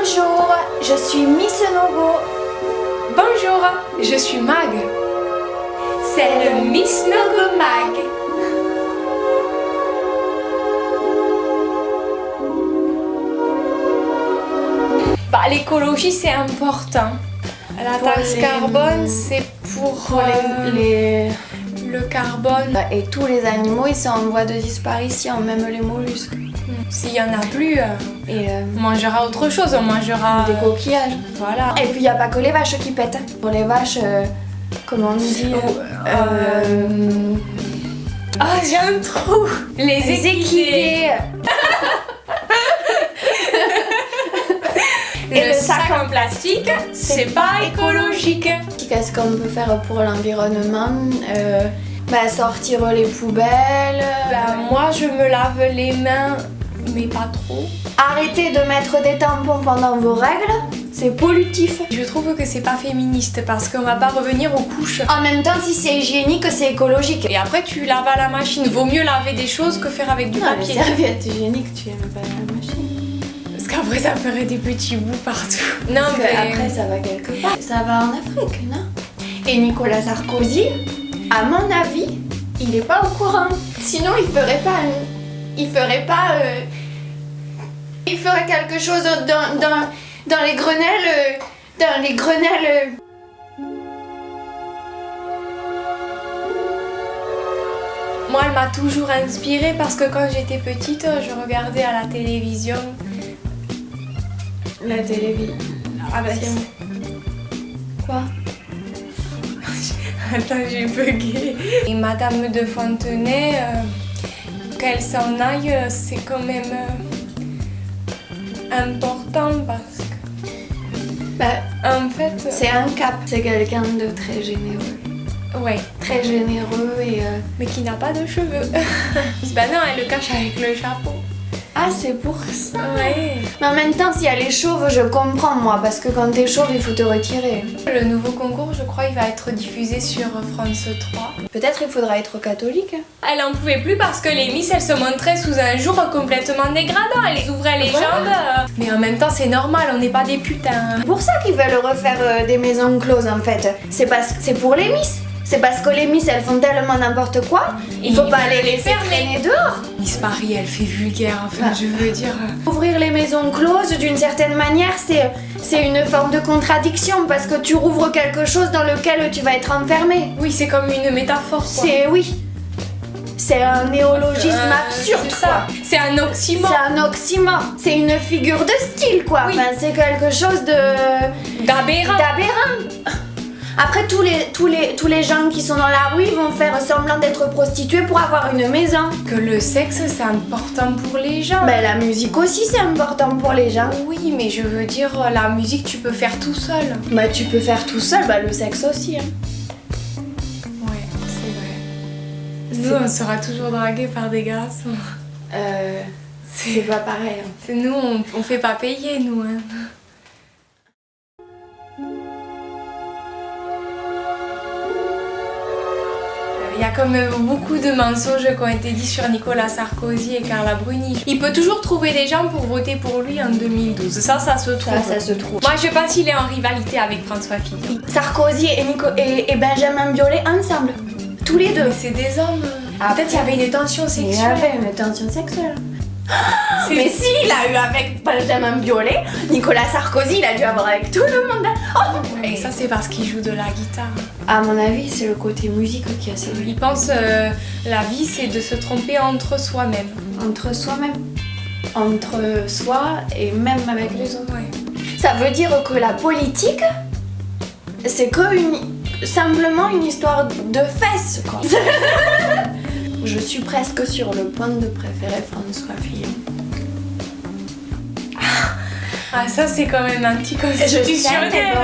Bonjour, je suis Miss Nogo. Bonjour, je suis Mag. C'est le Miss Nogo Mag. Bah, l'écologie c'est important. La taxe carbone c'est pour le carbone. Et tous les animaux ils sont en voie de disparition, même les mollusques. S'il y en a plus, on mangera autre chose, on mangera des coquillages. Voilà. Et puis il n'y a pas que les vaches qui pètent. Pour les vaches, comment on dit Ah, j'ai un trou. Les équidés. Et le sac en plastique, c'est pas écologique. Qu'est-ce qu'on peut faire pour l'environnement? Sortir les poubelles. Moi, je me lave les mains, mais pas trop. Arrêtez de mettre des tampons pendant vos règles, c'est pollutif. Je trouve que c'est pas féministe parce qu'on va pas revenir aux couches. En même temps, si c'est hygiénique, c'est écologique. Et après, tu laves à la machine. Vaut mieux laver des choses que faire avec du papier. Les serviettes hygiéniques, tu aimes pas la machine. Parce qu'après, ça ferait des petits bouts partout. Non, parce mais après, ça va quelque part. Ça va en Afrique, non? Et Nicolas Sarkozy, à mon avis, il est pas au courant. Sinon, il ferait quelque chose dans les grenelles. Moi, elle m'a toujours inspirée parce que quand j'étais petite, je regardais à la télévision. La télévision. Ah bah Quoi? Attends, j'ai bugué. Et Madame de Fontenay, qu'elle s'en aille, c'est quand même important parce que... en fait... C'est un cap, c'est quelqu'un de très généreux. Ouais. Très généreux et... Mais qui n'a pas de cheveux. Bah non, elle le cache avec le chapeau. Ah, c'est pour ça. Ouais. Mais en même temps, si elle est chauve, je comprends moi, parce que quand t'es chauve, il faut te retirer. Le nouveau concours, je crois, il va être diffusé sur France 3. Peut-être il faudra être catholique. Elle en pouvait plus parce que les Miss, elles se montraient sous un jour complètement dégradant. Elles ouvraient les jambes. Mais en même temps, c'est normal, on n'est pas des putains. C'est pour ça qu'ils veulent refaire des maisons closes en fait. C'est pour les Miss. C'est parce que les Miss elles font tellement n'importe quoi, il faut pas les laisser traîner dehors. Miss Paris elle fait vulgaire, enfin je veux dire... Ouvrir les maisons closes d'une certaine manière c'est une forme de contradiction parce que tu rouvres quelque chose dans lequel tu vas être enfermé. Oui, c'est comme une métaphore quoi. C'est un néologisme absurde quoi. C'est un oxymore. C'est un oxymore. C'est une figure de style quoi. Oui. Enfin, c'est quelque chose d'aberrant. Après, tous les gens qui sont dans la rue ils vont faire semblant d'être prostitués pour avoir une maison. Que le sexe, c'est important pour les gens. La musique aussi, c'est important pour les gens. Oui, mais je veux dire, la musique, tu peux faire tout seul. Tu peux faire tout seul, le sexe aussi. Hein. Ouais, c'est vrai. Nous, on sera toujours dragués par des garçons. C'est pas pareil. Hein. Nous, on fait pas payer, nous. Hein. Il y a quand même beaucoup de mensonges qui ont été dits sur Nicolas Sarkozy et Carla Bruni. Il peut toujours trouver des gens pour voter pour lui en 2012. Ça se trouve. Ça se trouve. Moi, je pense qu'il est en rivalité avec François Fillon. Sarkozy et Benjamin Biolay ensemble. Tous les deux. Mais c'est des hommes. Peut-être qu'il y avait une tension sexuelle. Il y avait une tension sexuelle. Mais si, il a eu avec Benjamin Biolay, Nicolas Sarkozy, il a dû avoir avec tout le monde. Et ça, c'est parce qu'il joue de la guitare. À mon avis, c'est le côté musique qui a séduit. Il pense la vie, c'est de se tromper entre soi-même. Entre soi-même. Entre soi et même avec les autres. Ouais. Ça veut dire que la politique, c'est que simplement une histoire de fesses, quoi. Je suis presque sur le point de préférer François Fillon. Ah, ça c'est quand même anticonstitutionnel.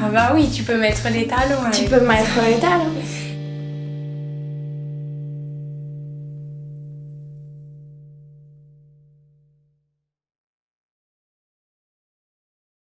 Ah bah oui, tu peux mettre les talons. Tu peux mettre les talons.